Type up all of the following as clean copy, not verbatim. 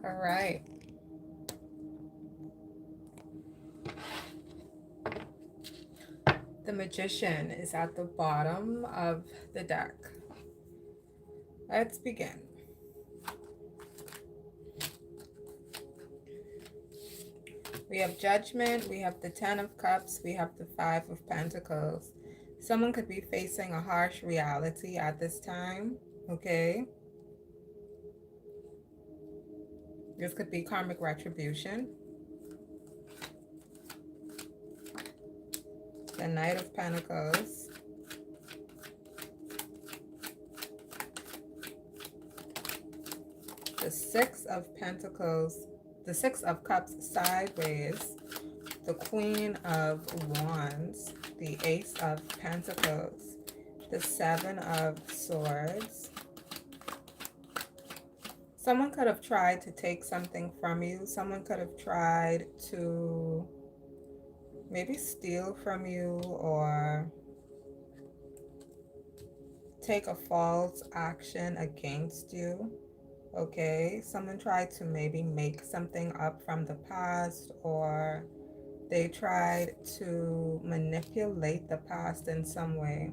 All right. The Magician is at the bottom of the deck. Let's begin. We have Judgment, we have the Ten of Cups, we have the Five of Pentacles. Someone could be facing a harsh reality at this time, okay? This could be karmic retribution. The Knight of Pentacles. The Six of Pentacles. The Six of Cups sideways. The Queen of Wands. The Ace of Pentacles. The Seven of Swords. Someone could have tried to take something from you. Someone could have tried to maybe steal from you or take a false action against you. Okay, someone tried to maybe make something up from the past, or they tried to manipulate the past in some way.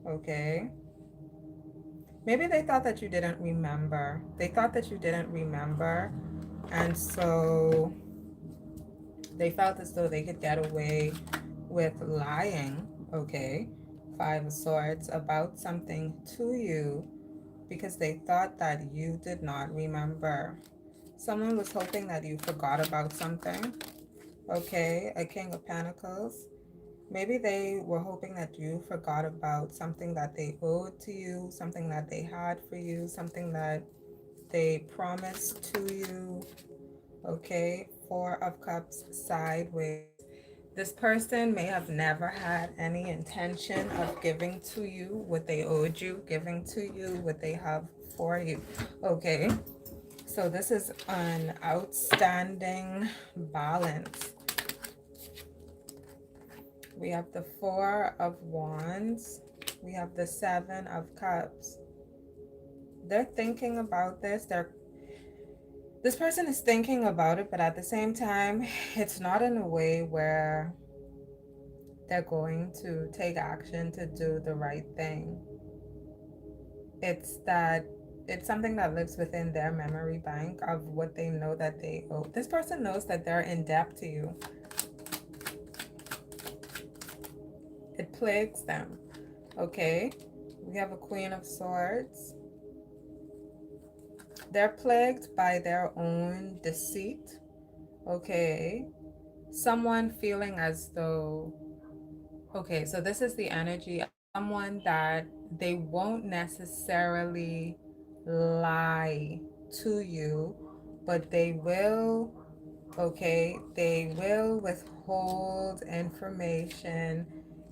Okay, maybe they thought that you didn't remember. They thought that you didn't remember, and so they felt as though they could get away with lying. Okay, Five of Swords, about something to you because they thought that you did not remember. Someone was hoping that you forgot about something. Okay, a King of Pentacles. Maybe they were hoping that you forgot about something that they owed to you, something that they had for you, something that they promised to you. Okay, Four of Cups sideways. This person may have never had any intention of giving to you what they owed you, giving to you what they have for you. Okay, so this is an outstanding balance. We have the Four of Wands. We have the Seven of Cups. They're thinking about this. This person is thinking about it, but at the same time, it's not in a way where they're going to take action to do the right thing. It's that it's something that lives within their memory bank of what they know that they owe. This person knows that they're in debt to you. It plagues them. Okay, we have a Queen of Swords. They're plagued by their own deceit. Okay, someone feeling as though, okay, so this is the energy of someone that they won't necessarily lie to you, but they will, okay, they will withhold information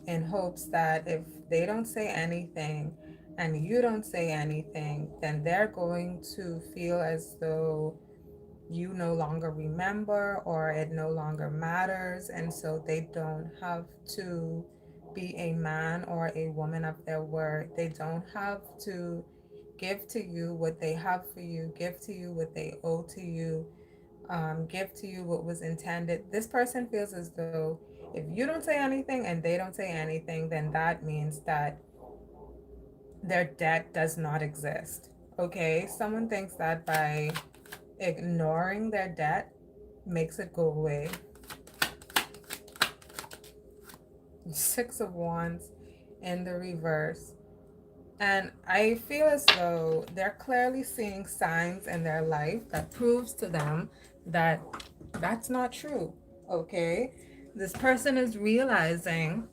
in hopes that if they don't say anything and you don't say anything, then they're going to feel as though you no longer remember or it no longer matters, and so they don't have to be a man or a woman of their word. They don't have to give to you what they have for you, give to you what they owe to you, give to you what was intended. This person feels as though if you don't say anything and they don't say anything, then that means that their debt does not exist. Okay, someone thinks that by ignoring their debt makes it go away. Six of Wands in the reverse. And I feel as though they're clearly seeing signs in their life that proves to them that that's not true. Okay? This person is realizing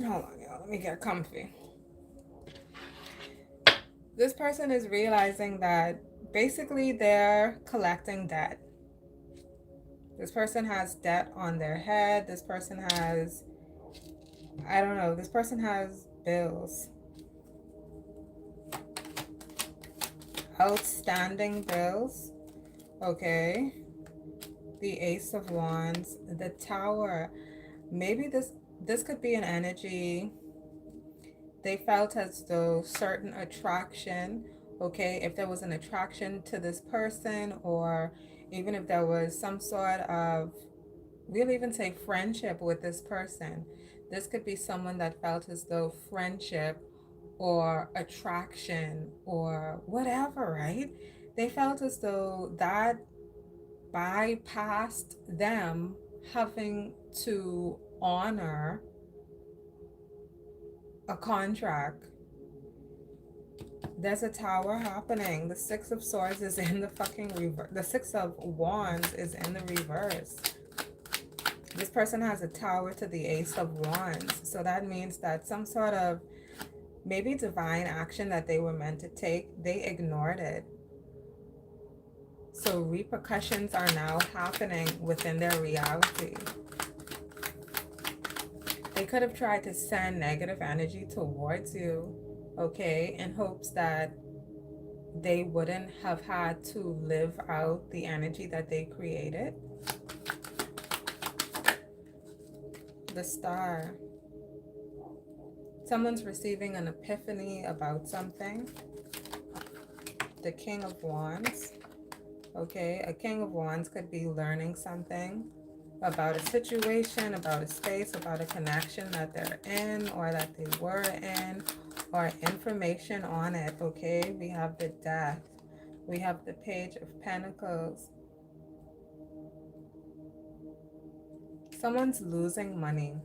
hold on, y'all. Let me get comfy. This person is realizing that basically they're collecting debt. This person has debt on their head. This person has, I don't know, this person has bills. Outstanding bills. Okay. The Ace of Wands. The Tower. Maybe this could be an energy They felt as though certain attraction, okay, if there was an attraction to this person, or even if there was some sort of, we'll even say friendship with this person, this could be someone that felt as though friendship or attraction or whatever, right? They felt as though that bypassed them having to honor a contract. There's a tower happening. The Six of Swords is in the fucking reverse. The Six of Wands is in the reverse. This person has a tower to the Ace of Wands. So that means that some sort of maybe divine action that they were meant to take, they ignored it. So repercussions are now happening within their reality. They could have tried to send negative energy towards you, okay, in hopes that they wouldn't have had to live out the energy that they created. The Star. Someone's receiving an epiphany about something. The King of Wands. Okay, a King of Wands could be learning something about a situation, about a space, about a connection that they're in or that they were in, or information on it, okay? We have the Death. We have the Page of Pentacles. Someone's losing money.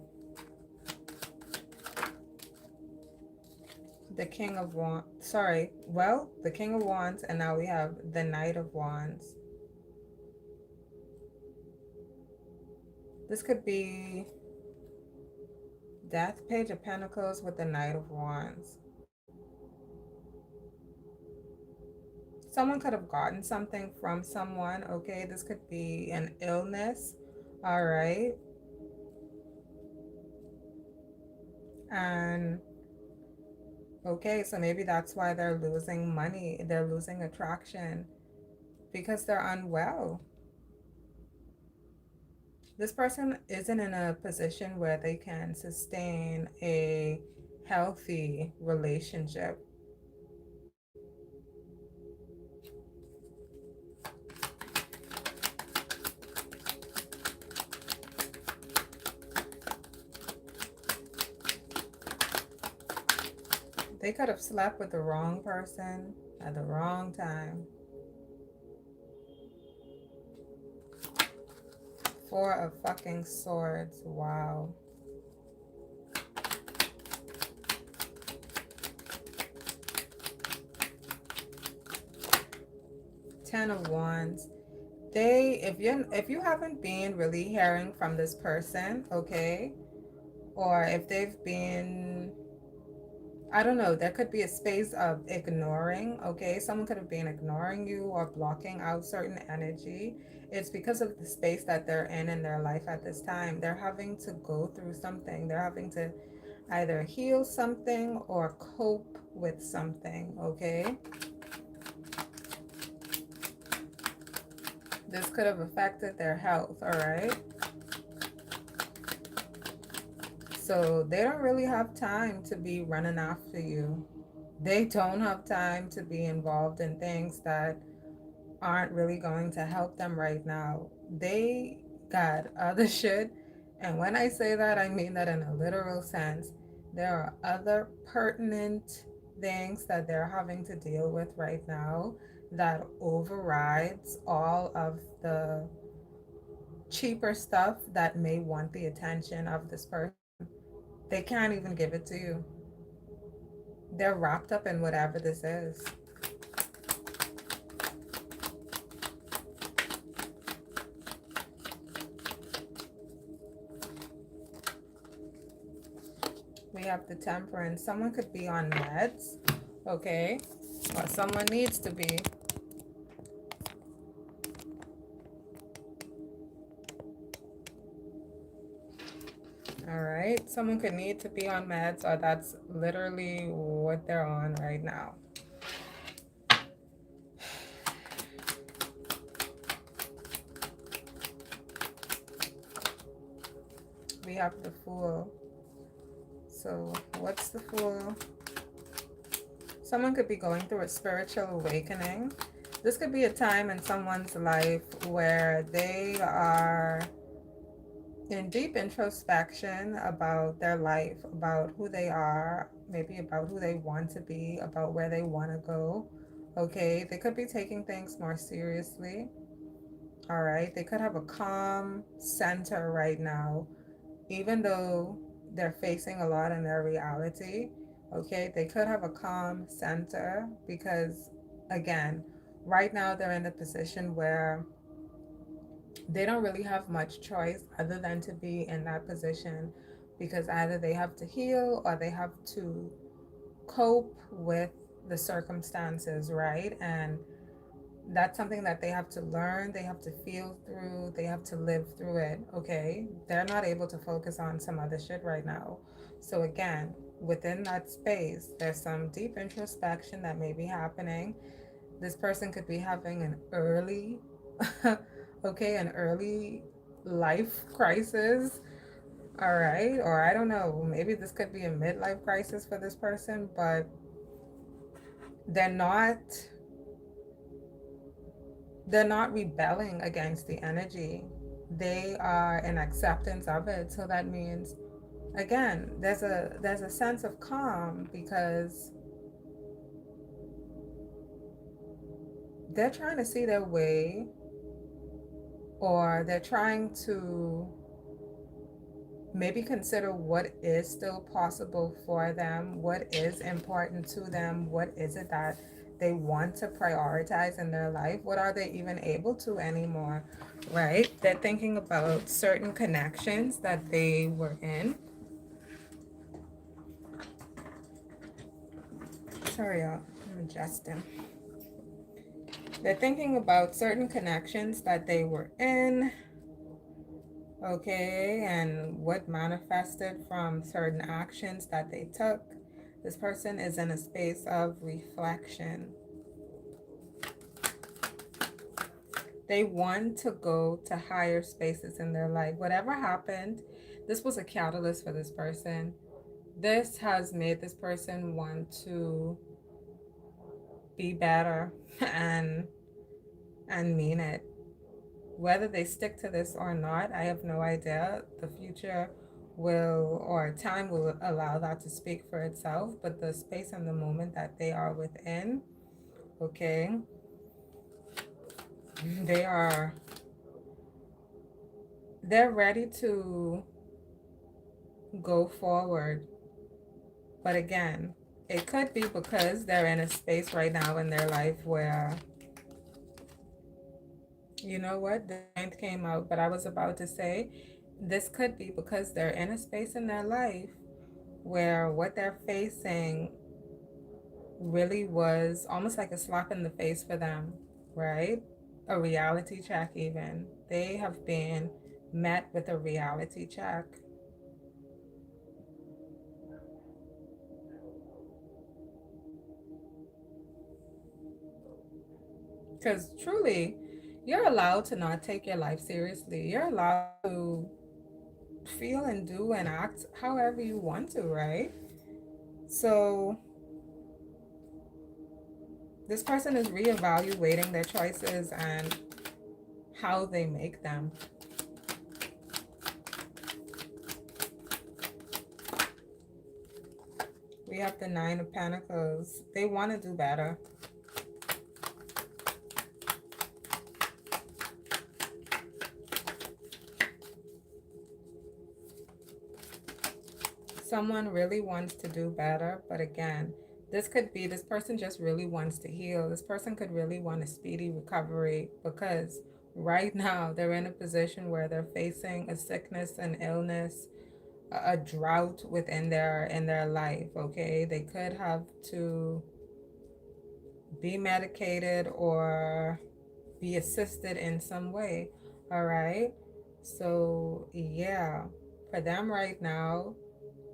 The King of Wands, the King of Wands, and now we have the Knight of Wands. This could be Death, Page of Pentacles with the Knight of Wands. Someone could have gotten something from someone, okay? This could be an illness, all right? And, okay, so maybe that's why they're losing money. They're losing attraction because they're unwell. This person isn't in a position where they can sustain a healthy relationship. They could have slept with the wrong person at the wrong time. Four of fucking Swords. Wow. Ten of Wands. If you haven't been really hearing from this person, okay, or if they've been, I don't know, there could be a space of ignoring, okay? Someone could have been ignoring you or blocking out certain energy. It's because of the space that they're in their life at this time. They're having to go through something. They're having to either heal something or cope with something, okay? This could have affected their health, all right? So they don't really have time to be running after you. They don't have time to be involved in things that aren't really going to help them right now. They got other shit. And when I say that, I mean that in a literal sense. There are other pertinent things that they're having to deal with right now that overrides all of the cheaper stuff that may want the attention of this person. They can't even give it to you. They're wrapped up in whatever this is. We have the Temperance. Someone could be on meds, okay? Or someone needs to be. All right, someone could need to be on meds, or that's literally what they're on right now. We have the Fool. so what's the Fool? Someone could be going through a spiritual awakening. This could be a time in someone's life where they are in deep introspection about their life, about who they are, maybe about who they want to be, about where they want to go. Okay, they could be taking things more seriously. All right, they could have a calm center right now, even though they're facing a lot in their reality. Okay, they could have a calm center because, again, right now they're in a position where they don't really have much choice other than to be in that position, because either they have to heal or they have to cope with the circumstances, right? And that's something that they have to learn, they have to feel through, they have to live through it. Okay, they're not able to focus on some other shit right now. So again, within that space, there's some deep introspection that may be happening. This person could be having an early okay, an early life crisis. All right, or I don't know, maybe this could be a midlife crisis for this person, but they're not they're not rebelling against the energy. They are in acceptance of it. So that means, again, there's a sense of calm because they're trying to see their way, or they're trying to maybe consider what is still possible for them, what is important to them, what is it that they want to prioritize in their life, what are they even able to anymore, right? They're thinking about certain connections that they were in. Sorry, y'all, I'm adjusting. They're thinking about certain connections that they were in, okay, and what manifested from certain actions that they took. This person is in a space of reflection. They want to go to higher spaces in their life. Whatever happened, this was a catalyst for this person. This has made this person want to be better and mean it. Whether they stick to this or not, I have no idea. The future will, or time will allow that to speak for itself, but the space and the moment that they are within, okay, they are, they're ready to go forward. But again, it could be because they're in a space right now in their life where, you know what, the ninth came out, but I was about to say, this could be because they're in a space in their life where what they're facing really was almost like a slap in the face for them, right? A reality check, even. They have been met with a reality check. Because truly, you're allowed to not take your life seriously. You're allowed to feel and do and act however you want to, right? So, this person is reevaluating their choices and how they make them. We have the Nine of Pentacles. They want to do better. Someone really wants to do better, but again, this could be this person just really wants to heal. This person could really want a speedy recovery because right now they're in a position where they're facing a sickness, an illness, a drought within their life, okay? They could have to be medicated or be assisted in some way, all right? So, yeah, for them right now,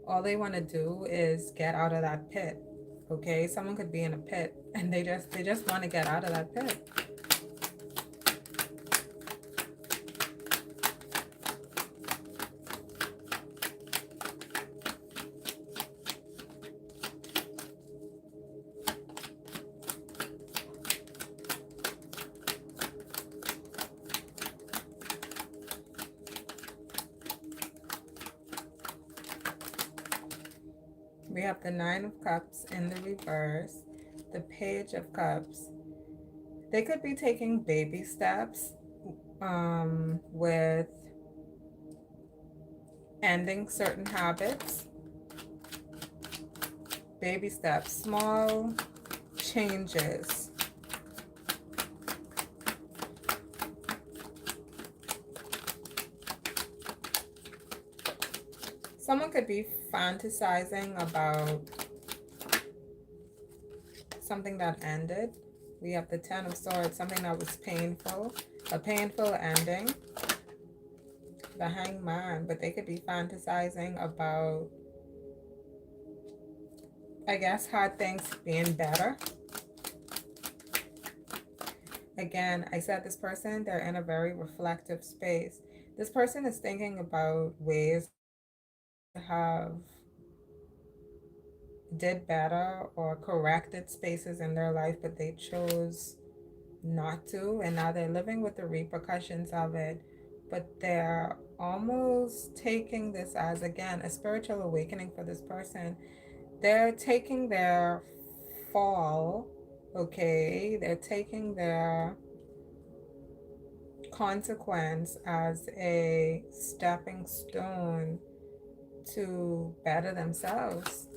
all they want to do is get out of that pit. Okay, someone could be in a pit and they just want to get out of that pit. We have the Nine of Cups in the reverse, the Page of Cups. They could be taking baby steps with ending certain habits. Baby steps, small changes. Someone could be fantasizing about something that ended. We have the Ten of Swords, something that was painful, a painful ending. The Hangman, but they could be fantasizing about, I guess, hard things being better. Again, I said this person, they're in a very reflective space. This person is thinking about ways to have did better or corrected spaces in their life, but they chose not to, and now they're living with the repercussions of it. But they're almost taking this as, again, a spiritual awakening for this person. They're taking their fall, okay? They're taking their consequence as a stepping stone to better themselves.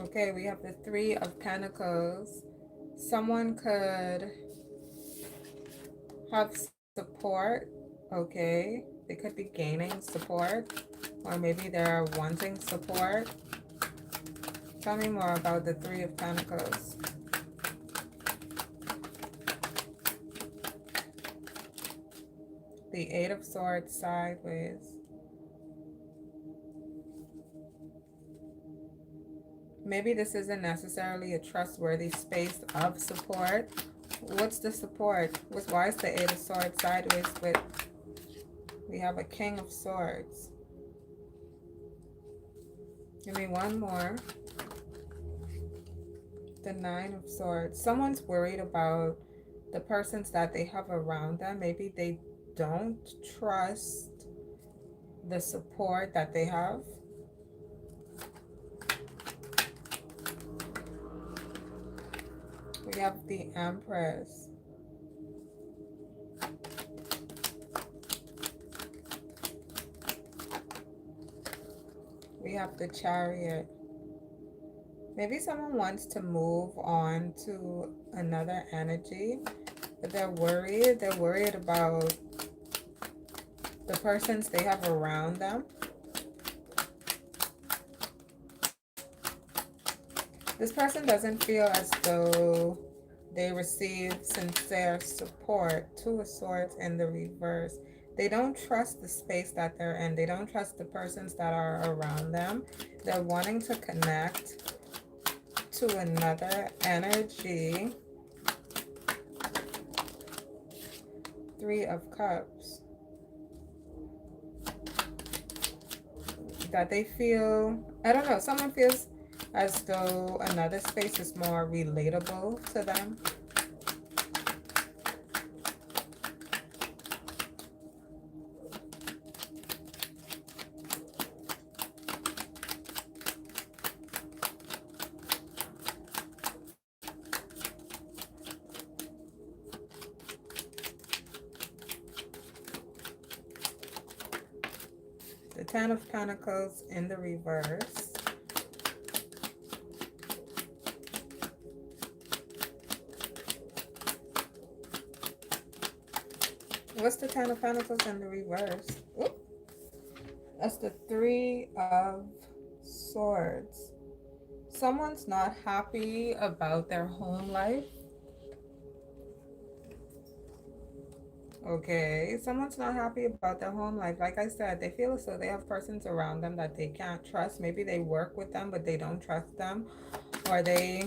Okay, we have the Three of Pentacles. Someone could have support, okay? They could be gaining support, or maybe they're wanting support. Tell me more about the Three of Pentacles. The Eight of Swords sideways. Maybe this isn't necessarily a trustworthy space of support. What's the support? Why is the Eight of Swords sideways, but we have a King of Swords? Give me one more. The Nine of Swords. Someone's worried about the persons that they have around them. Maybe they don't trust the support that they have. We have the Empress. We have the Chariot. Maybe someone wants to move on to another energy, but they're worried. They're worried about the persons they have around them. This person doesn't feel as though they receive sincere support. Two of Swords in the reverse. They don't trust the space that they're in. They don't trust the persons that are around them. They're wanting to connect to another energy. Three of Cups. That they feel, I don't know, someone feels as though another space is more relatable to them. The Ten of Pentacles in the reverse. What's the Ten of Pentacles in the reverse? Oop. That's the Three of Swords. Someone's not happy about their home life. Okay, someone's not happy about their home life. Like I said, they feel as though they have persons around them that they can't trust. Maybe they work with them, but they don't trust them. Or they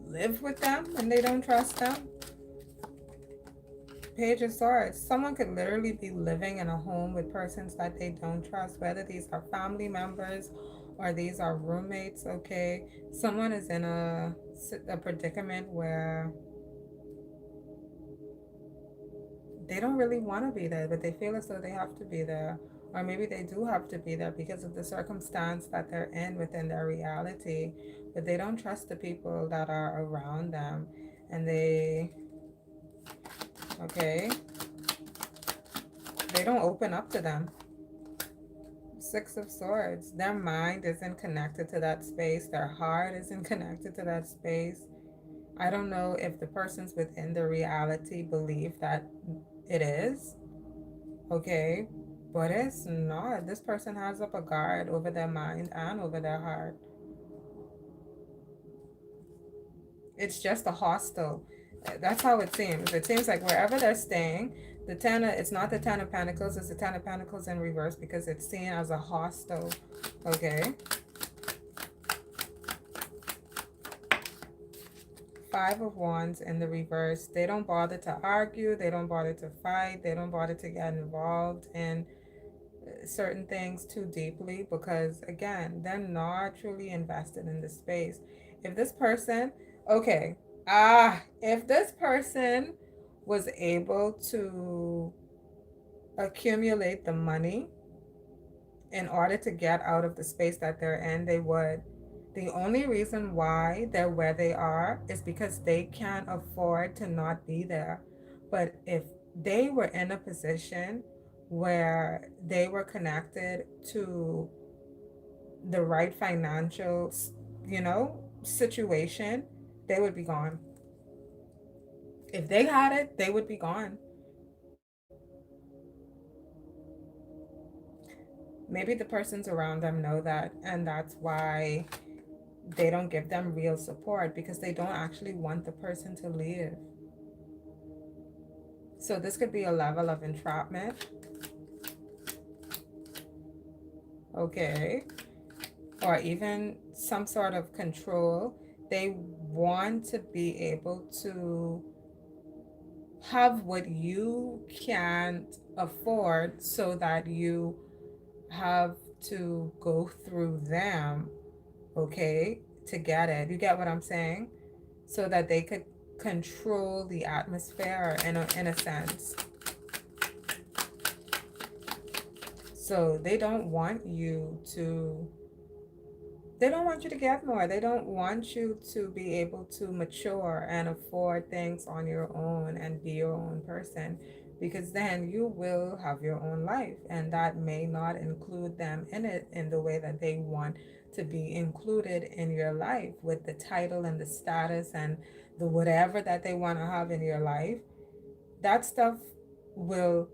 live with them and they don't trust them. Page of Swords. Someone could literally be living in a home with persons that they don't trust, whether these are family members or these are roommates, okay? Someone is in a predicament where they don't really want to be there, but they feel as though they have to be there. Or maybe they do have to be there because of the circumstance that they're in within their reality, but they don't trust the people that are around them. And okay, they don't open up to them. Six of Swords. Their mind isn't connected to that space. Their heart isn't connected to that space. I don't know if the persons within the reality believe that it is, okay, but it's not. This person has up a guard over their mind and over their heart. It's just a hostel. That's how it seems. It seems like wherever they're staying, it's not the Ten of Pentacles, it's the Ten of Pentacles in reverse because it's seen as a hostel. Okay. Five of Wands in the reverse. They don't bother to argue. They don't bother to fight. They don't bother to get involved in certain things too deeply because, again, they're not truly invested in the space. If this person, okay, if this person was able to accumulate the money in order to get out of the space that they're in, they would. The only reason why they're where they are is because they can't afford to not be there. But if they were in a position where they were connected to the right financial, situation, they would be gone. If they had it, they would be gone. Maybe the persons around them know that, and that's why they don't give them real support because they don't actually want the person to leave. So this could be a level of entrapment. Okay. Or even some sort of control. They want to be able to have what you can't afford so that you have to go through them, okay, to get it. You get what I'm saying? So that they could control the atmosphere in a sense. So they don't want you to get more. They don't want you to be able to mature and afford things on your own and be your own person, because then you will have your own life and that may not include them in it in the way that they want to be included in your life with the title and the status and the whatever that they want to have in your life. That stuff will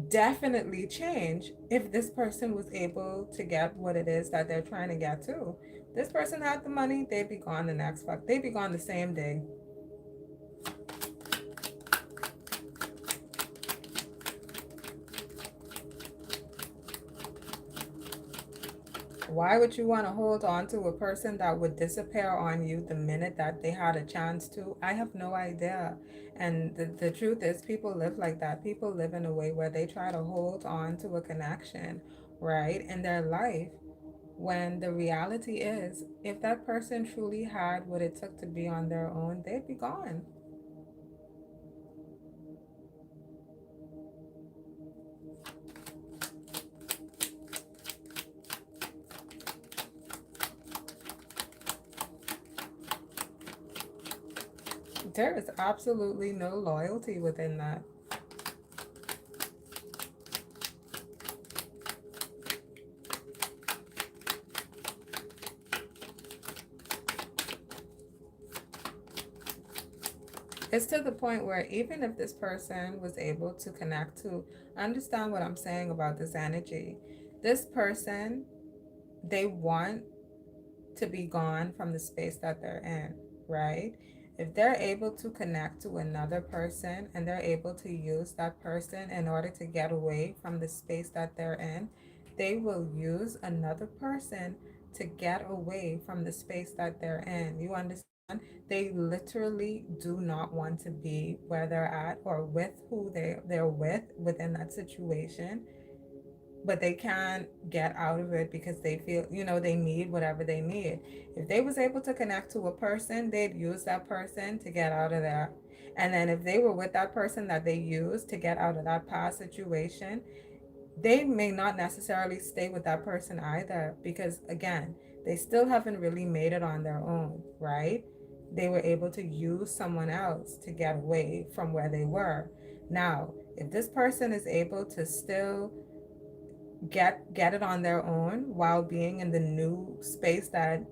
definitely change if this person was able to get what it is that they're trying to get to. This person had the money, they'd be gone the next fuck. They'd be gone the same day. Why would you want to hold on to a person that would disappear on you the minute that they had a chance to? I have no idea. And the truth is, people live like that. People live in a way where they try to hold on to a connection, right, in their life. When the reality is, if that person truly had what it took to be on their own, they'd be gone. There is absolutely no loyalty within that. It's to the point where even if this person was able to connect to, understand what I'm saying about this energy, this person, they want to be gone from the space that they're in, right? If they're able to connect to another person and they're able to use that person in order to get away from the space that they're in, they will use another person to get away from the space that they're in. You understand they literally do not want to be where they're at or with who they're with within that situation, but they can't get out of it because they feel, they need whatever they need. If they was able to connect to a person, they'd use that person to get out of there. And then if they were with that person that they used to get out of that past situation, they may not necessarily stay with that person either, because again, they still haven't really made it on their own, right? They were able to use someone else to get away from where they were. Now, if this person is able to still get it on their own while being in the new space that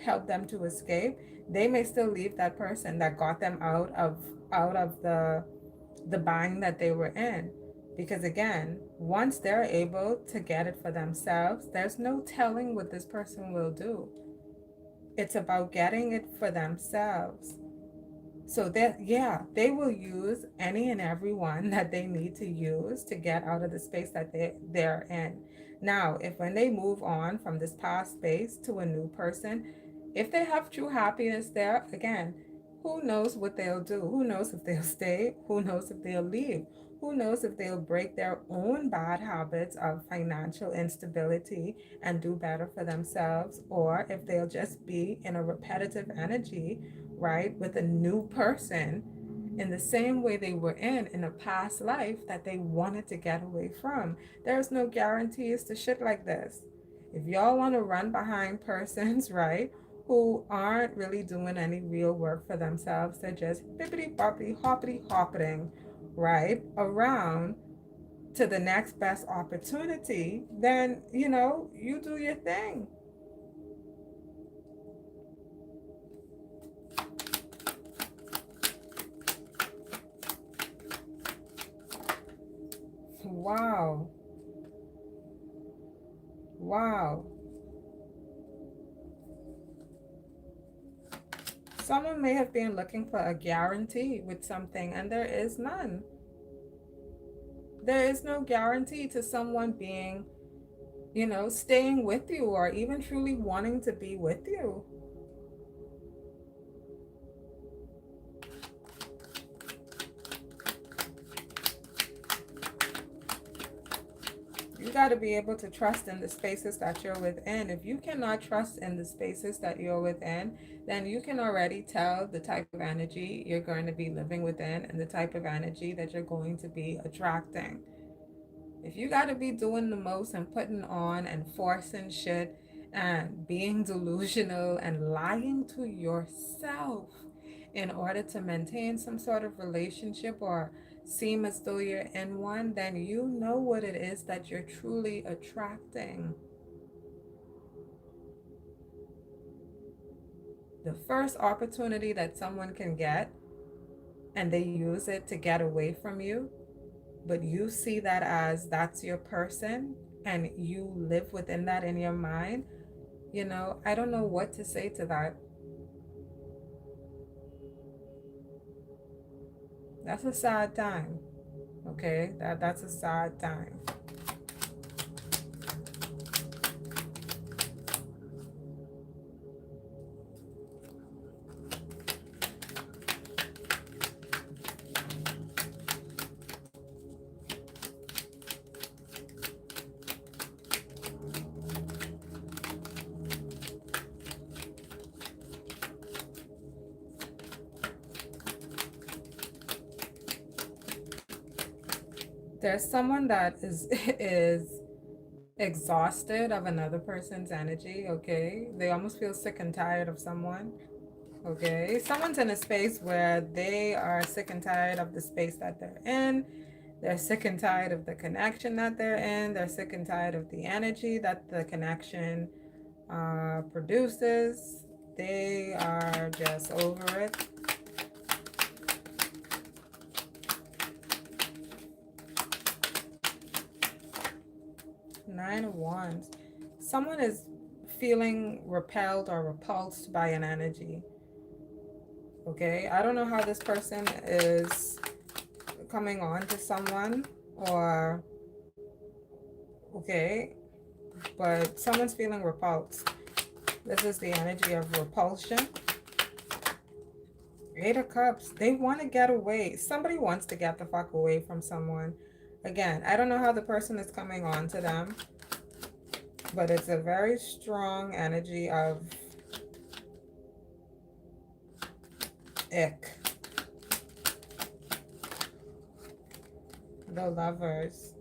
helped them to escape, they may still leave that person that got them out of the bind that they were in. Because again, once they're able to get it for themselves, there's no telling what this person will do. It's about getting it for themselves. So that, yeah, they will use any and every one that they need to use to get out of the space that they're in. Now, if when they move on from this past space to a new person, if they have true happiness there, again, who knows what they'll do? Who knows if they'll stay? Who knows if they'll leave? Who knows if they'll break their own bad habits of financial instability and do better for themselves, or if they'll just be in a repetitive energy, right, with a new person in the same way they were in a past life that they wanted to get away from. There's no guarantees to shit like this. If y'all want to run behind persons, right, who aren't really doing any real work for themselves, they're just bippity boppity hoppity hopping, right, around to the next best opportunity, then you do your thing. Wow. Wow. Someone may have been looking for a guarantee with something, and there is none. There is no guarantee to someone being, staying with you or even truly wanting to be with you. You got to be able to trust in the spaces that you're within. If you cannot trust in the spaces that you're within, then you can already tell the type of energy you're going to be living within and the type of energy that you're going to be attracting. If you got to be doing the most and putting on and forcing shit and being delusional and lying to yourself in order to maintain some sort of relationship or seem as though you're in one, then you know what it is that you're truly attracting. The first opportunity that someone can get and they use it to get away from you, but you see that as that's your person and you live within that in your mind, I don't know what to say to that. That's a sad time. Okay? That's a sad time. There's someone that is is exhausted of another person's energy, okay? They almost feel sick and tired of someone. Okay, someone's in a space where they are sick and tired of the space that they're in. They're sick and tired of the connection that they're in. They're sick and tired of the energy that the connection produces. They are just over it. Nine of Wands. Someone is feeling repelled or repulsed by an energy. Okay, I don't know how this person is coming on to someone or okay, but someone's feeling repulsed. This is the energy of repulsion. Eight of Cups. They want to get away. Somebody wants to get the fuck away from someone. Again, I don't know how the person is coming on to them, but it's a very strong energy of ick. The Lovers.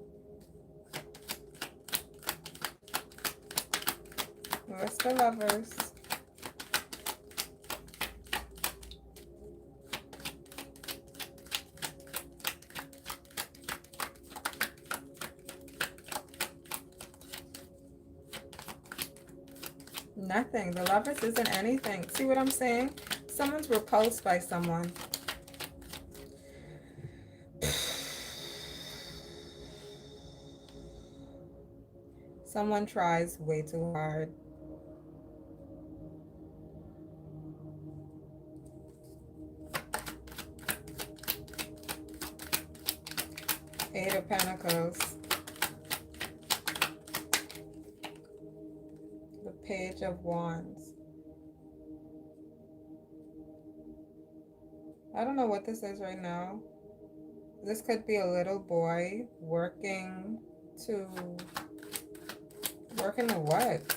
Where's the Lovers? Nothing. The Lovers isn't anything. See what I'm saying? Someone's repulsed by someone. Someone tries way too hard. Eight of Pentacles. The Page of Wands. I don't know what this is right now. This could be a little boy working to what?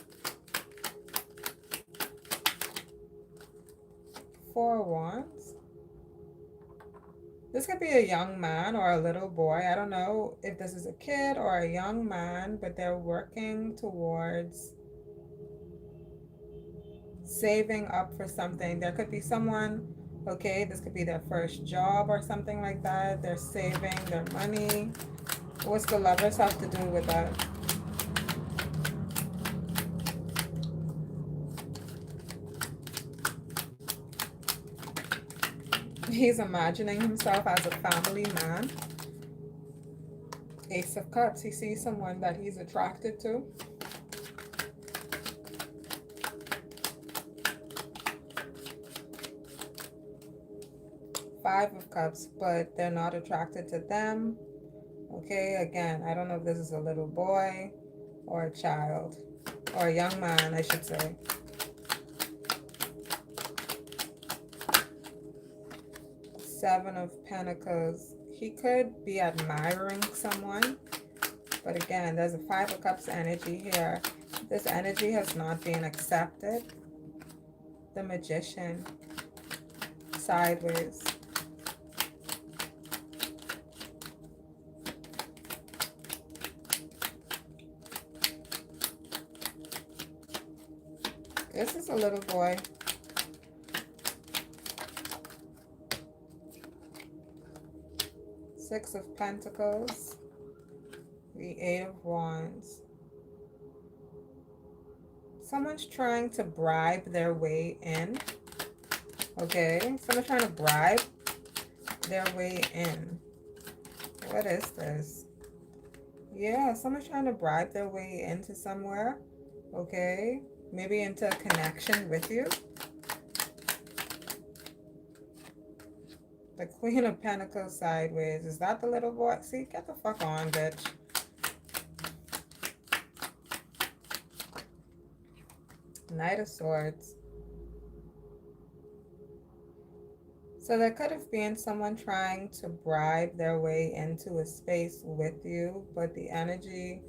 Four of Wands. This could be a young man or a little boy. I don't know if this is a kid or a young man, but they're working towards saving up for something. There could be someone, okay, this could be their first job or something like that. They're saving their money. What's the Lovers have to do with that? He's imagining himself as a family man. Ace of Cups. He sees someone that he's attracted to. Five of Cups, but they're not attracted to them. Okay, again, I don't know if this is a little boy or a child, or a young man, I should say. Seven of Pentacles. He could be admiring someone, but again, there's a Five of Cups energy here. This energy has not been accepted. The Magician. Sideways. This is a little boy. Six of Pentacles. The Eight of Wands. Someone's trying to bribe their way in. Okay, someone's trying to bribe their way in. What is this? Yeah, someone's trying to bribe their way into somewhere. Okay, maybe into a connection with you. The Queen of Pentacles sideways. Is that the little boy? See, get the fuck on, bitch. Knight of Swords. So there could have been someone trying to bribe their way into a space with you, but the energy...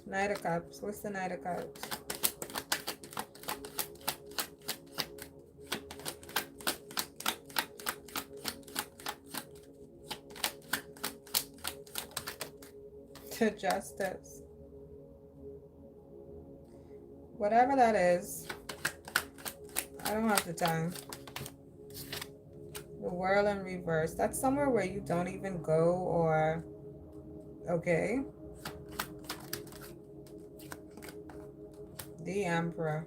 Knight of Cups. What's the Knight of Cups? To Justice. Whatever that is, I don't have the time. The World in reverse. That's somewhere where you don't even go, or... Okay. The Emperor.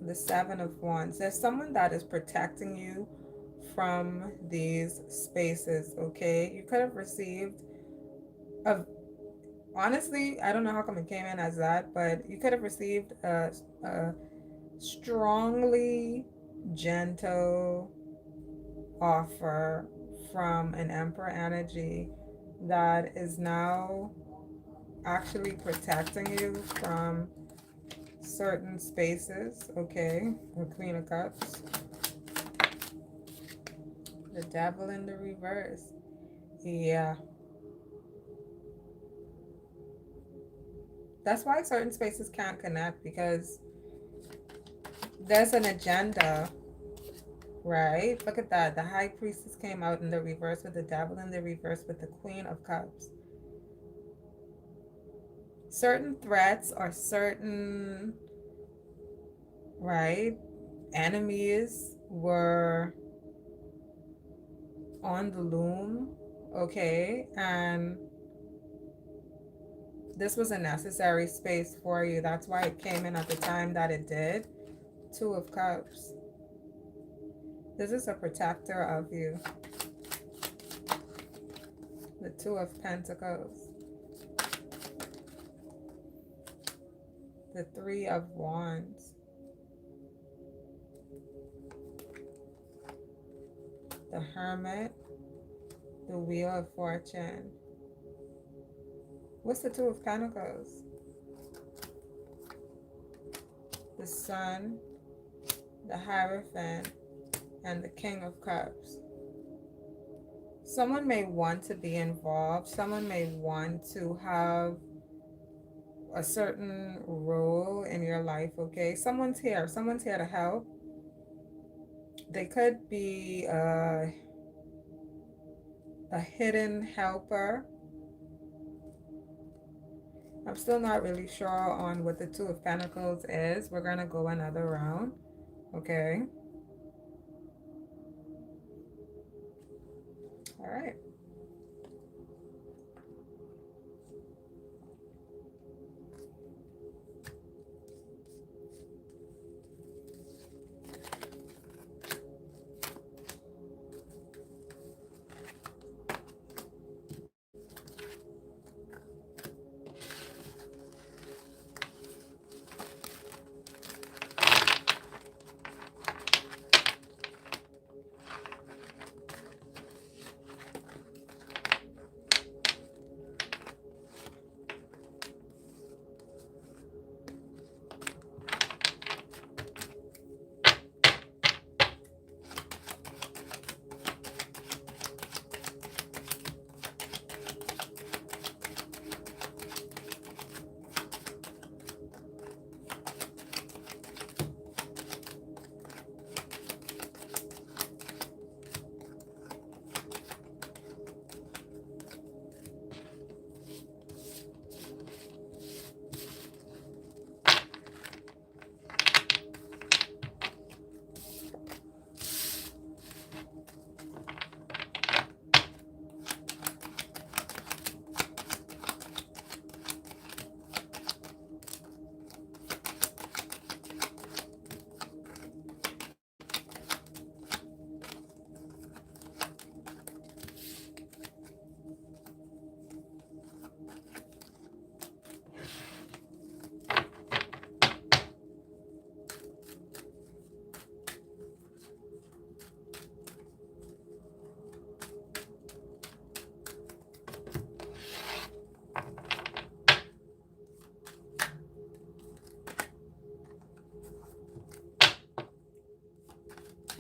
The Seven of Wands. There's someone that is protecting you from these spaces, okay? You could have received a... Honestly, I don't know how come it came in as that, but you could have received a strongly gentle offer from an Emperor energy that is now actually protecting you from certain spaces. Okay, the Queen of Cups. The Devil in the reverse. Yeah. That's why certain spaces can't connect, because there's an agenda, right? Look at that. The High Priestess came out in the reverse with the Devil in the reverse with the Queen of Cups. Certain threats or certain, right, enemies were on the loom, okay? And this was a necessary space for you. That's why it came in at the time that it did. Two of Cups. This is a protector of you. The Two of Pentacles. The Three of Wands. The Hermit. The Wheel of Fortune. What's the Two of Pentacles? The Sun. The Hierophant. And the King of Cups. Someone may want to be involved. Someone may want to have a certain role in your life, okay? Someone's here. Someone's here to help. They could be a hidden helper. I'm still not really sure on what the Two of Pentacles is. We're going to go another round, okay? All right.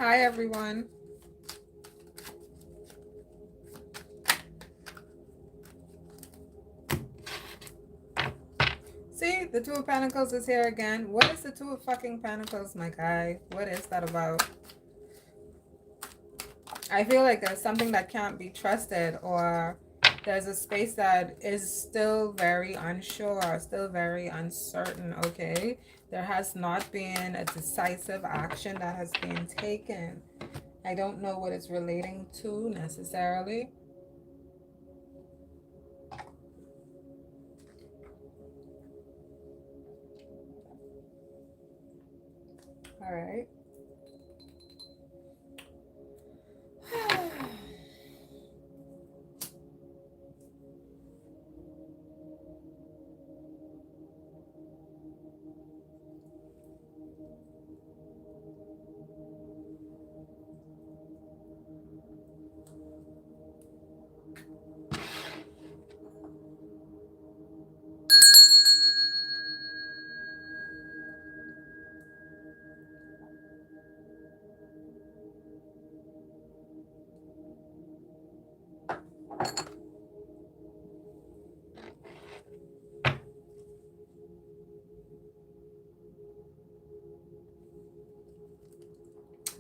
Hi, everyone. See, the Two of Pentacles is here again. What is the Two of fucking Pentacles, my guy? What is that about? I feel like there's something that can't be trusted, or there's a space that is still very unsure, still very uncertain, okay? There has not been a decisive action that has been taken. I don't know what it's relating to necessarily. All right.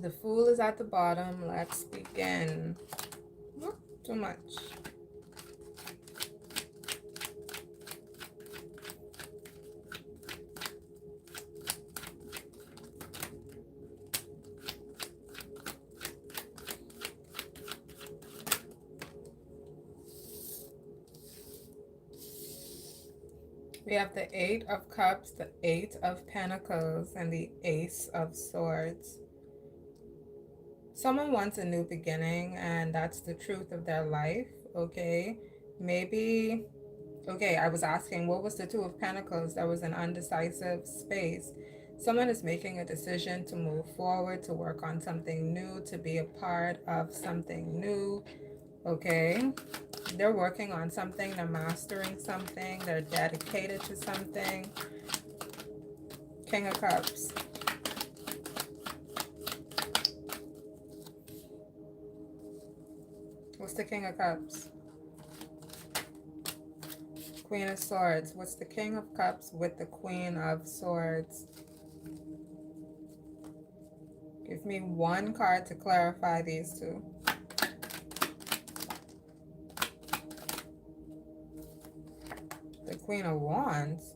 The Fool is at the bottom. Let's begin. Whoop, too much. We have the Eight of Cups, the Eight of Pentacles, and the Ace of Swords. Someone wants a new beginning, and that's the truth of their life, okay? Maybe, okay, I was asking, what was the Two of Pentacles? There was an undecisive space. Someone is making a decision to move forward, to work on something new, to be a part of something new, okay? They're working on something, they're mastering something, they're dedicated to something. King of Cups. What's the King of Cups? Queen of Swords. What's the King of Cups with the Queen of Swords? Give me one card to clarify these two. The Queen of Wands.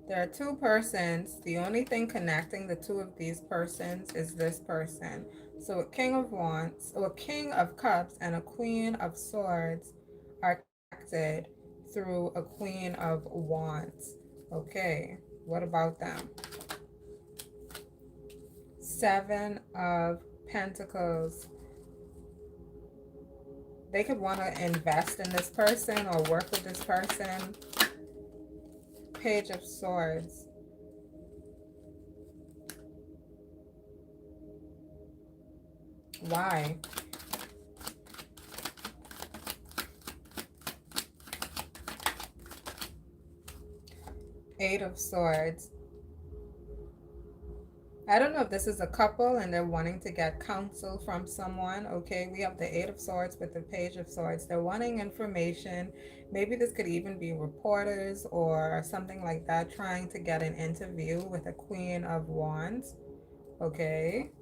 There are two persons. The only thing connecting the two of these persons is this person. So a King of Wands, or a King of Cups and a Queen of Swords are connected through a Queen of Wands. Okay, what about them? Seven of Pentacles. They could want to invest in this person or work with this person. Page of Swords. Why? Eight of Swords. I don't know if this is a couple and they're wanting to get counsel from someone. Okay, we have the Eight of Swords with the Page of Swords. They're wanting information. Maybe this could even be reporters or something like that trying to get an interview with a Queen of Wands. Okay.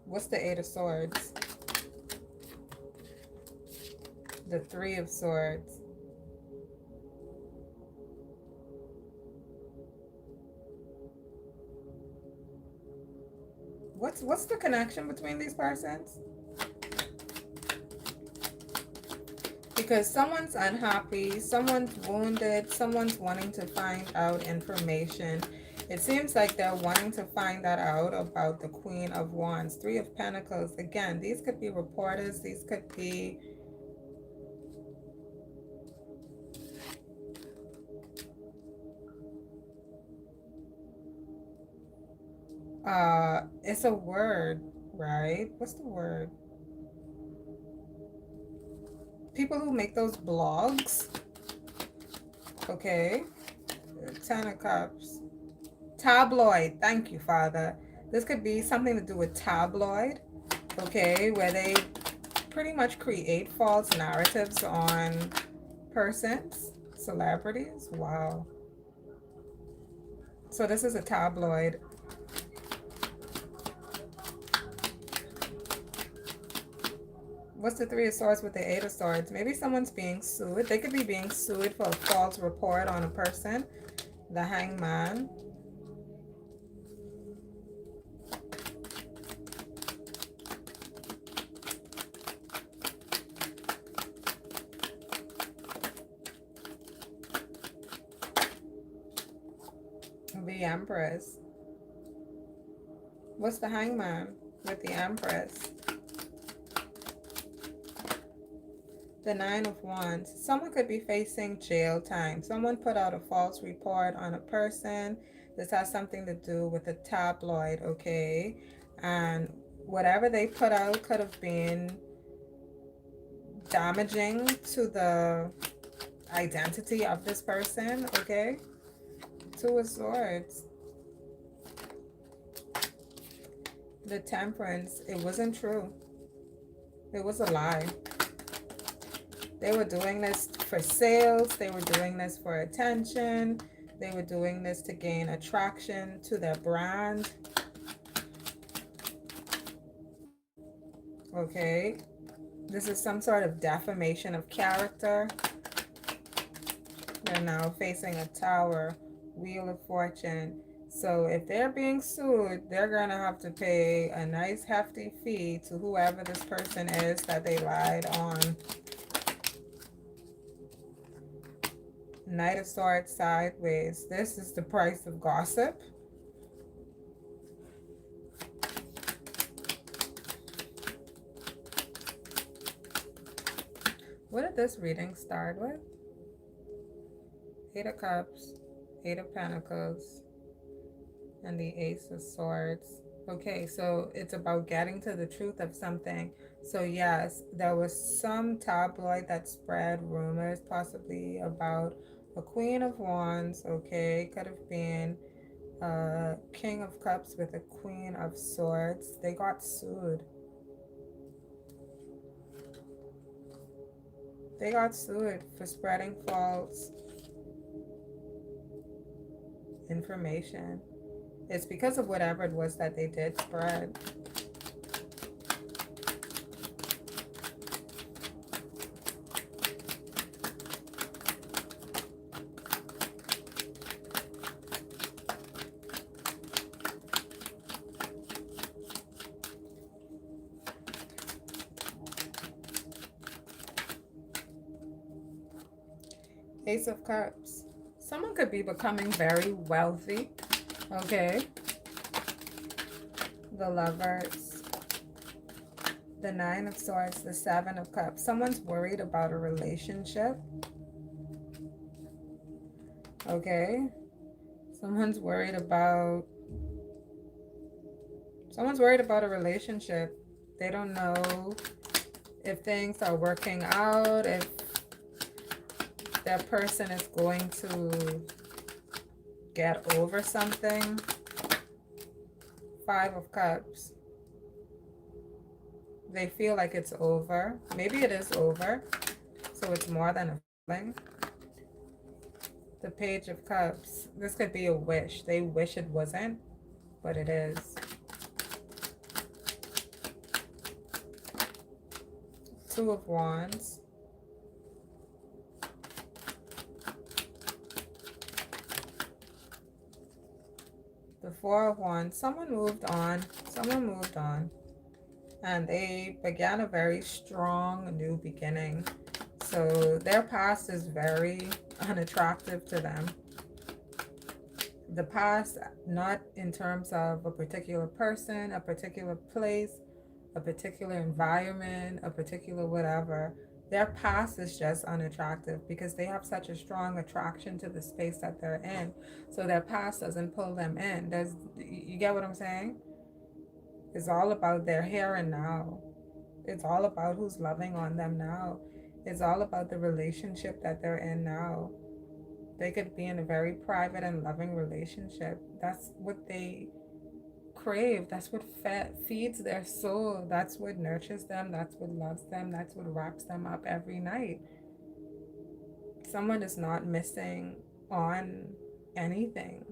What's the Eight of Swords? The Three of Swords. What's the connection between these persons? Because someone's unhappy, someone's wounded, someone's wanting to find out information. It seems like they're wanting to find that out about the Queen of Wands. Three of Pentacles. Again, these could be reporters. These could be it's a word, right? What's the word? People who make those blogs. Okay. Ten of Cups. Tabloid. Thank you, Father. This could be something to do with tabloid. Okay, where they pretty much create false narratives on persons, celebrities. Wow. So this is a tabloid. What's the Three of Swords with the Eight of Swords? Maybe someone's being sued. They could be being sued for a false report on a person. The Hangman. The Empress. What's the Hangman with the Empress? The Nine of Wands. Someone could be facing jail time. Someone put out a false report on a person. This has something to do with a tabloid, okay? And whatever they put out could have been damaging to the identity of this person, okay? Two of Swords. The Temperance. It wasn't true. It was a lie. They were doing this for sales. They were doing this for attention. They were doing this to gain attraction to their brand. Okay. This is some sort of defamation of character. They're now facing a tower, Wheel of Fortune. So if they're being sued, they're going to have to pay a nice hefty fee to whoever this person is that they lied on. Knight of Swords sideways. This is the price of gossip. What did this reading start with? Eight of Cups, Eight of Pentacles, and the Ace of Swords. Okay, so it's about getting to the truth of something. So yes, there was some tabloid that spread rumors possibly about a Queen of Wands. Okay, could have been a King of Cups with a Queen of Swords. They got sued. They got sued for spreading false information. It's because of whatever it was that they did spread. Ace of Cups. Someone could be becoming very wealthy. Okay. The Lovers. The Nine of Swords. The Seven of Cups. Someone's worried about a relationship. Okay. Someone's worried about a relationship. They don't know if things are working out, if that person is going to get over something. Five of Cups. They feel like it's over. Maybe it is over. So it's more than a feeling. The Page of Cups. This could be a wish. They wish it wasn't, but it is. Two of Wands. The Four of Wands. Someone moved on. Someone moved on. And they began a very strong new beginning. So their past is very unattractive to them. The past, not in terms of a particular person, a particular place, a particular environment, a particular whatever. Their past is just unattractive because they have such a strong attraction to the space that they're in. So their past doesn't pull them in. You get what I'm saying? It's all about their here and now. It's all about who's loving on them now. It's all about the relationship that they're in now. They could be in a very private and loving relationship. That's what they crave. That's what feeds their soul. That's what nurtures them. That's what loves them. That's what wraps them up every night. Someone is not missing on anything.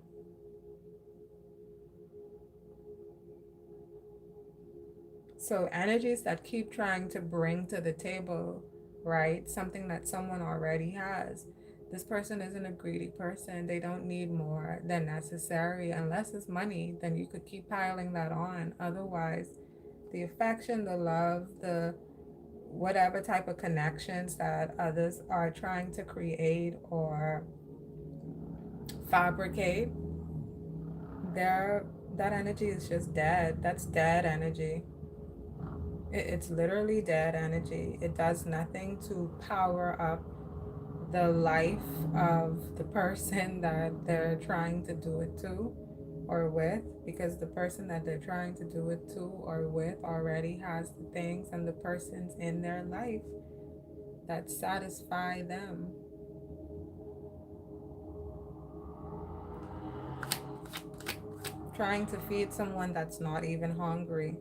So energies that keep trying to bring to the table, right, something that someone already has. This person isn't a greedy person. They don't need more than necessary. Unless it's money, then you could keep piling that on. Otherwise, the affection, the love, the whatever type of connections that others are trying to create or fabricate, that energy is just dead. That's dead energy. It's literally dead energy. It does nothing to power up the life of the person that they're trying to do it to or with, because the person that they're trying to do it to or with already has the things and the persons in their life that satisfy them. Trying to feed someone that's not even hungry.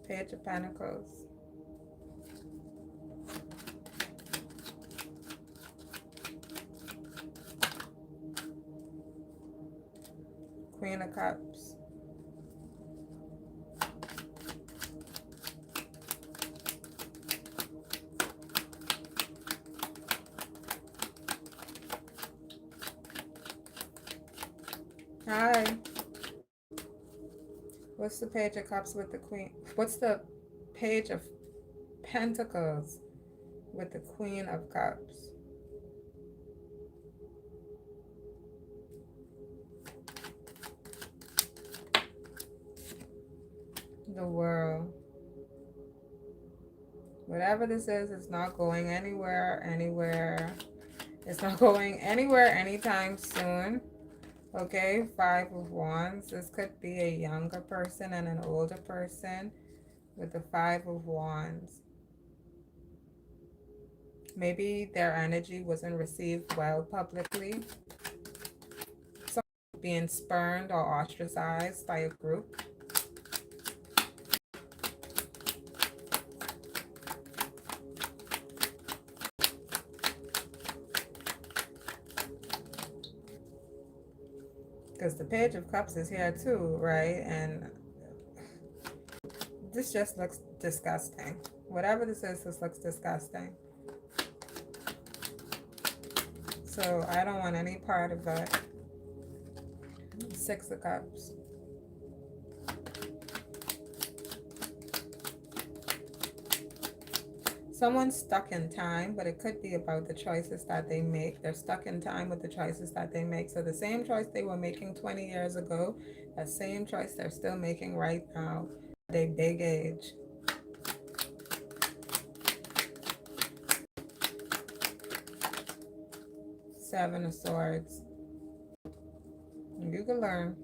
Page of Pentacles. Queen of Cups. Hi. What's the Page of Cups with the Queen? What's the Page of Pentacles with the Queen of Cups? The World. Whatever this is, it's not going anywhere. It's not going anywhere anytime soon. Okay, Five of Wands. This could be a younger person and an older person with the Five of Wands. Maybe their energy wasn't received well publicly. Someone being spurned or ostracized by a group. Because the Page of Cups is here too, right? And this just looks disgusting. Whatever this looks disgusting. So I don't want any part of it. Six of Cups. Someone's stuck in time, but it could be about the choices that they make. They're stuck in time with the choices that they make. So the same choice they were making 20 years ago, that same choice they're still making right now at a big age. Seven of Swords. You can learn.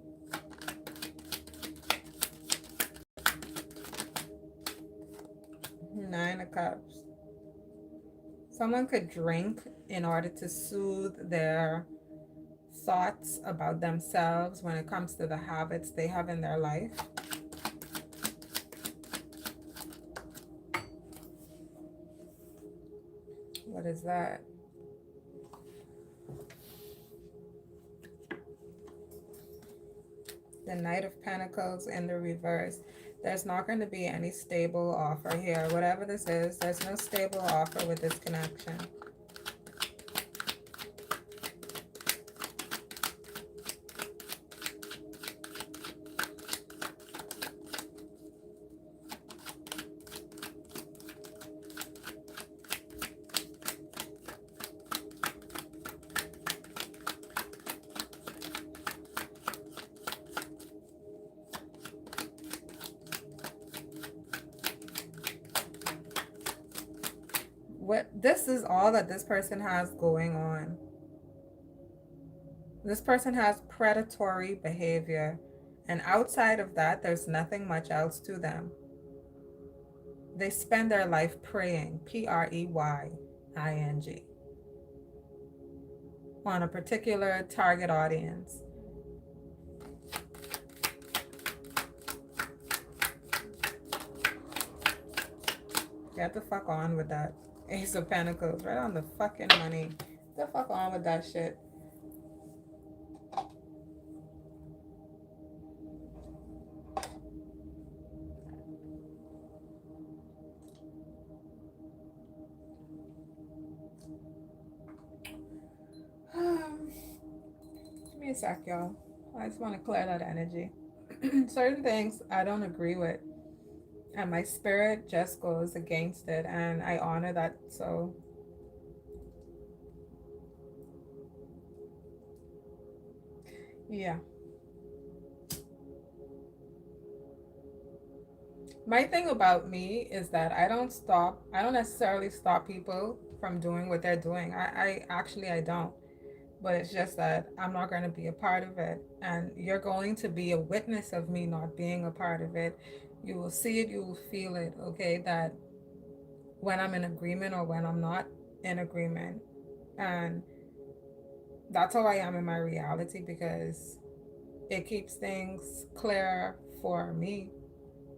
Nine of Cups. Someone could drink in order to soothe their thoughts about themselves when it comes to the habits they have in their life. What is that? The Knight of Pentacles in the reverse. There's not going to be any stable offer here. Whatever this is, there's no stable offer with this connection. This is all that this person has going on. This person has predatory behavior, and outside of that, there's nothing much else to them. They spend their life preying, preying, on a particular target audience. Get the fuck on with that. Ace of Pentacles, right on the fucking money. Get the fuck on with that shit. Give me a sec, y'all. I just want to clear that energy. Certain things I don't agree with, and my spirit just goes against it, and I honor that. So yeah, my thing about me is that I don't necessarily stop people from doing what they're doing. I don't, but it's just that I'm not going to be a part of it, and you're going to be a witness of me not being a part of it. You will see it, you will feel it, okay, that when I'm in agreement or when I'm not in agreement. And that's how I am in my reality, because it keeps things clear for me,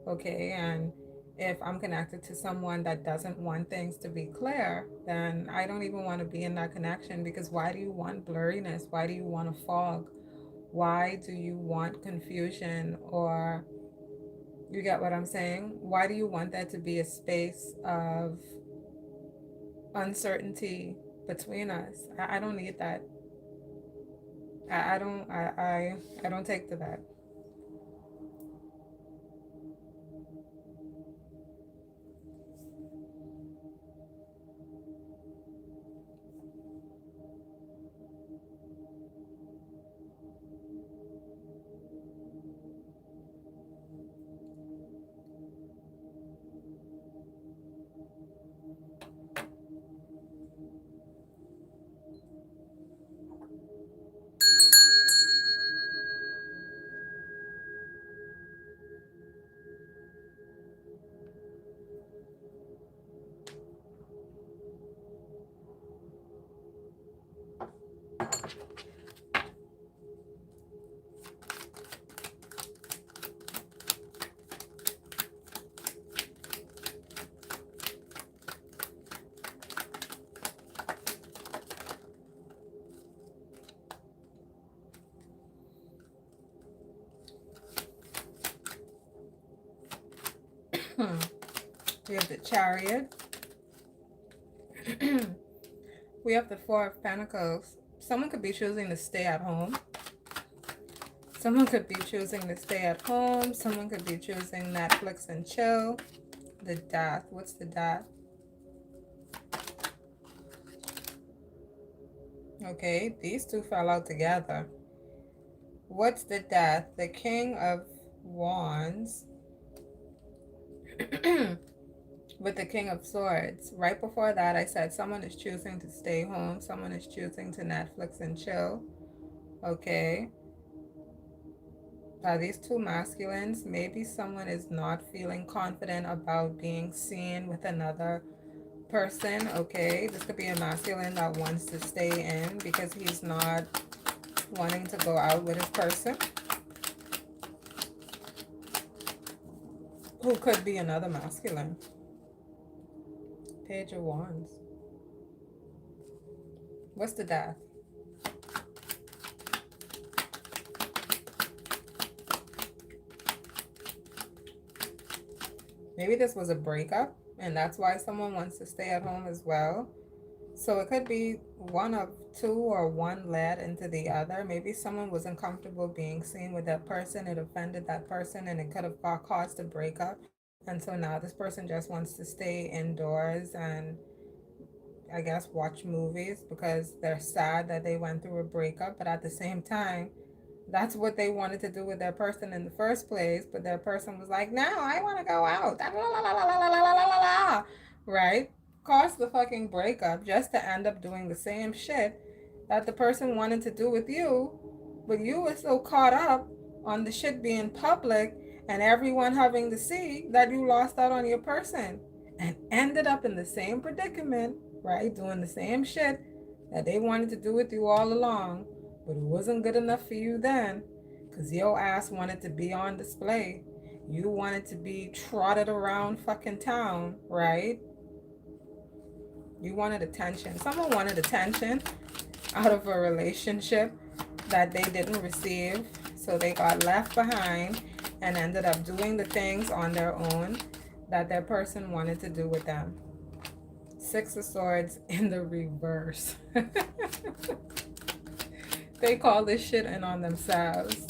okay? And if I'm connected to someone that doesn't want things to be clear, then I don't even want to be in that connection, because why do you want blurriness? Why do you want a fog? Why do you want confusion? Or you get what I'm saying? Why do you want there to be a space of uncertainty between us? I don't need that. I don't take to that. We have the Chariot. We have the Four of Pentacles. Someone could be choosing to stay at home. Someone could be choosing to stay at home. Someone could be choosing Netflix and chill. The Death. What's the Death? Okay, these two fell out together. What's the Death? The King of Wands with the King of Swords. Right before that, I said someone is choosing to stay home. Someone is choosing to Netflix and chill. Okay. These two masculines, maybe someone is not feeling confident about being seen with another person. Okay, this could be a masculine that wants to stay in because he's not wanting to go out with his person, who could be another masculine. Page of Wands. What's the Death? Maybe this was a breakup and that's why someone wants to stay at home as well. So it could be one of two or one led into the other. Maybe someone wasn't comfortable being seen with that person. It offended that person and it could have caused a breakup. And so now this person just wants to stay indoors and I guess watch movies because they're sad that they went through a breakup. But at the same time, that's what they wanted to do with their person in the first place. But their person was like, no, I want to go out. Right? Caused the fucking breakup just to end up doing the same shit that the person wanted to do with you. But you were so caught up on the shit being public and everyone having to see that you lost out on your person and ended up in the same predicament, right? Doing the same shit that they wanted to do with you all along, but it wasn't good enough for you then because your ass wanted to be on display. You wanted to be trotted around fucking town, right? You wanted attention. Someone wanted attention out of a relationship that they didn't receive. So they got left behind and ended up doing the things on their own that their person wanted to do with them. Six of Swords in the reverse. They call this shit in on themselves.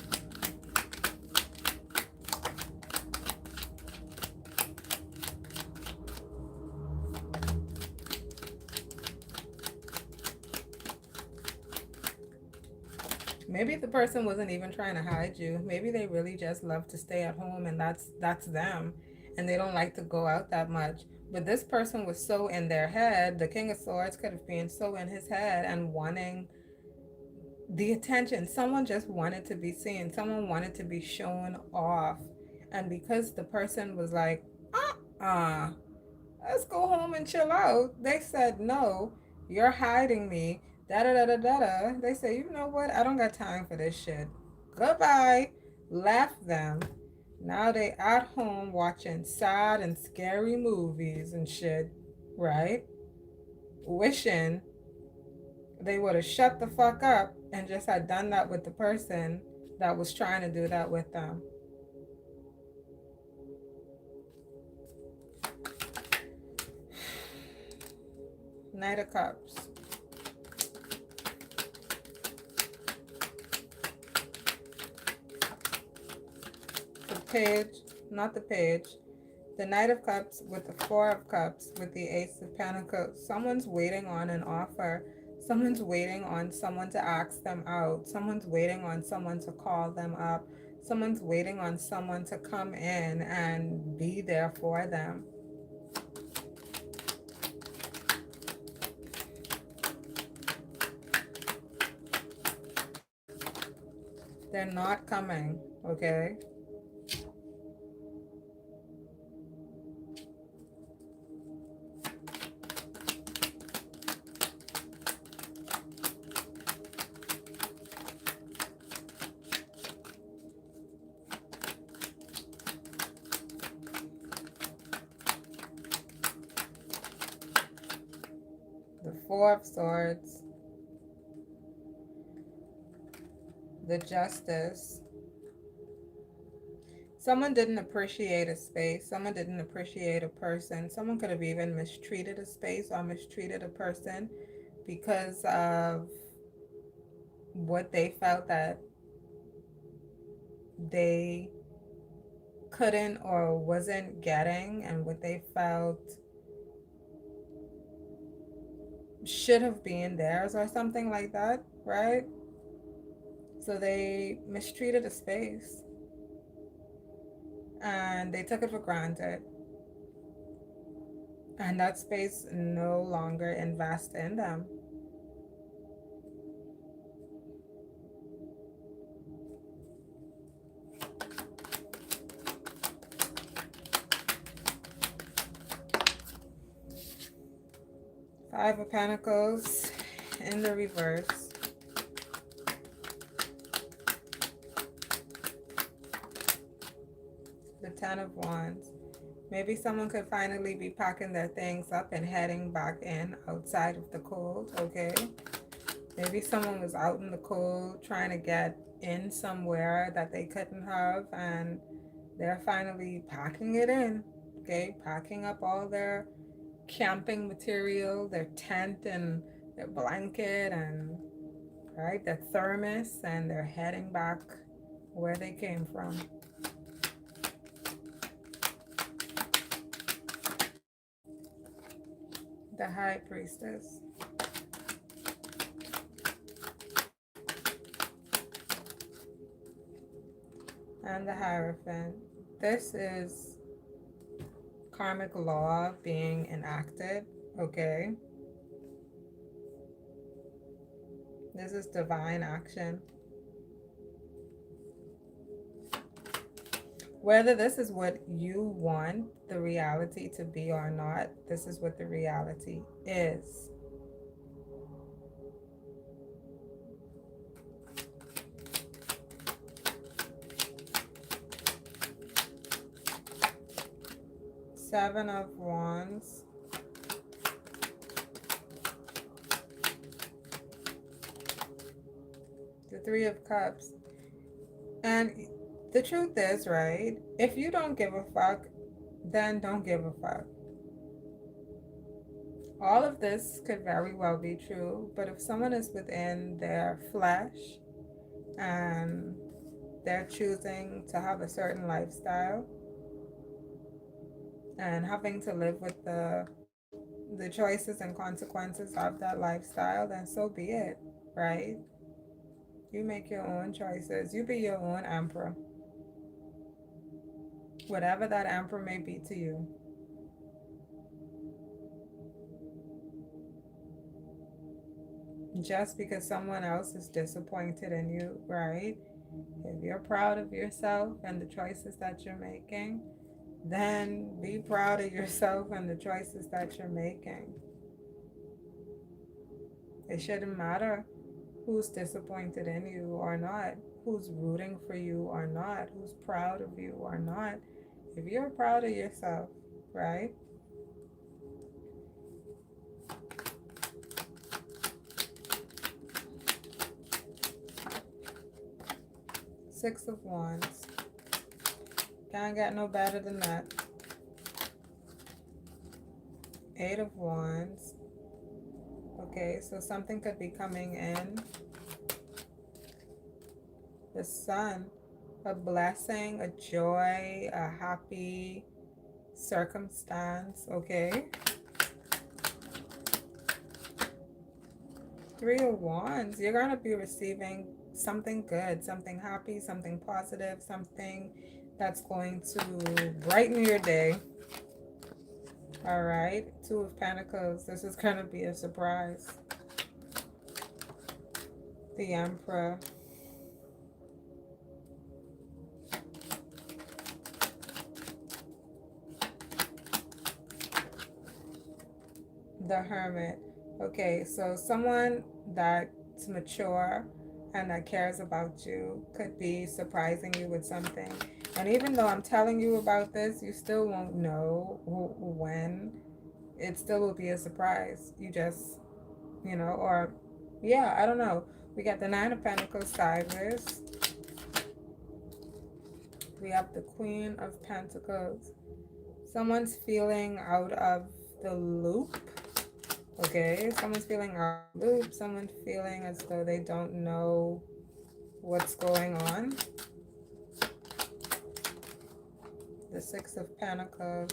Maybe the person wasn't even trying to hide you. Maybe they really just love to stay at home and that's them. And they don't like to go out that much. But this person was so in their head, the King of Swords could have been so in his head and wanting the attention. Someone just wanted to be seen. Someone wanted to be shown off. And because the person was like, uh-uh, let's go home and chill out. They said, no, you're hiding me. Da da da da da da. They say, you know what? I don't got time for this shit. Goodbye. Left them. Now they at home watching sad and scary movies and shit, right? Wishing they would have shut the fuck up and just had done that with the person that was trying to do that with them. Knight of Cups. The page, not the page. The Knight of Cups with the Four of Cups with the Ace of Pentacles. Someone's waiting on an offer. Someone's waiting on someone to ask them out. Someone's waiting on someone to call them up. Someone's waiting on someone to come in and be there for them. They're not coming, okay? The Four of Swords. The Justice. Someone didn't appreciate a space. Someone didn't appreciate a person. Someone could have even mistreated a space or mistreated a person because of what they felt that they couldn't or wasn't getting, and what they felt should have been theirs or something like that, right? So they mistreated a space and they took it for granted. And that space no longer invests in them. Five of Pentacles in the reverse. The Ten of Wands. Maybe someone could finally be packing their things up and heading back in outside of the cold, okay? Maybe someone was out in the cold trying to get in somewhere that they couldn't have, and they're finally packing it in, okay? Packing up all their camping material, their tent and their blanket and, right, their thermos, and they're heading back where they came from. The High Priestess. And the Hierophant. This is karmic law being enacted, okay? This is divine action. Whether this is what you want the reality to be or not, this is what the reality is. Seven of Wands. The Three of Cups. And the truth is, right, if you don't give a fuck, then don't give a fuck. All of this could very well be true, but if someone is within their flesh and they're choosing to have a certain lifestyle and having to live with the choices and consequences of that lifestyle, then so be it, right? You make your own choices. You be your own emperor. Whatever that emperor may be to you. Just because someone else is disappointed in you, right? If you're proud of yourself and the choices that you're making, then be proud of yourself and the choices that you're making. It shouldn't matter who's disappointed in you or not, who's rooting for you or not, who's proud of you or not. If you're proud of yourself, right? Six of Wands. Can't get no better than that. Eight of Wands. Okay, so something could be coming in. The Sun. A blessing, a joy, a happy circumstance. Okay. Three of Wands. You're going to be receiving something good, something happy, something positive, something that's going to brighten your day. All right. Two of Pentacles. This is going to be a surprise. The Emperor. The Hermit. Okay, so someone that's mature and that cares about you could be surprising you with something. And even though I'm telling you about this, you still won't know when. It still will be a surprise. You just, or yeah, I don't know. We got the Nine of Pentacles sideways. We have the Queen of Pentacles. Someone's feeling out of the loop. Okay, someone's feeling out of the loop. Someone's feeling as though they don't know what's going on. The Six of Pentacles.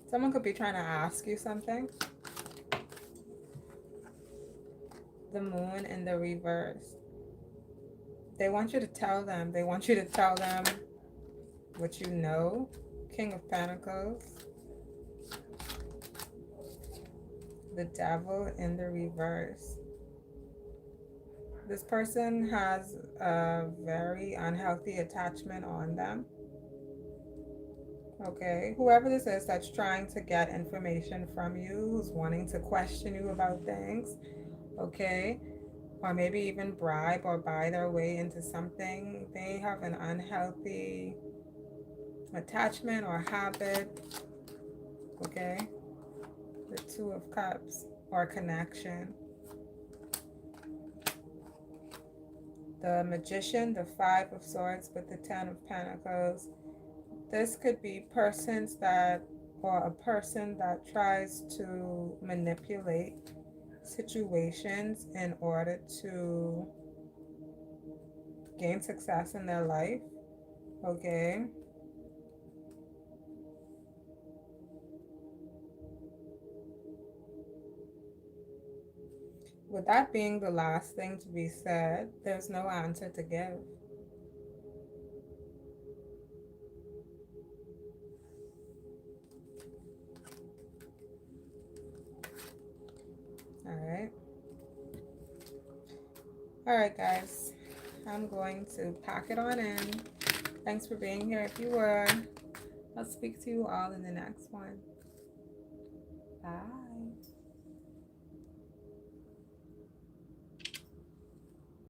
Someone could be trying to ask you something. The Moon in the reverse. They want you to tell them. They want you to tell them what you know. King of Pentacles. The Devil in the reverse. This person has a very unhealthy attachment on them. Okay, whoever this is that's trying to get information from you, who's wanting to question you about things, okay, or maybe even bribe or buy their way into something, they have an unhealthy attachment or habit, okay. The Two of Cups, or connection. The Magician, the Five of Swords with the Ten of Pentacles. This could be persons that, or a person that tries to manipulate situations in order to gain success in their life. Okay. With that being the last thing to be said, there's no answer to give. All right, guys, I'm going to pack it on in. Thanks for being here. If you were, I'll speak to you all in the next one. Bye.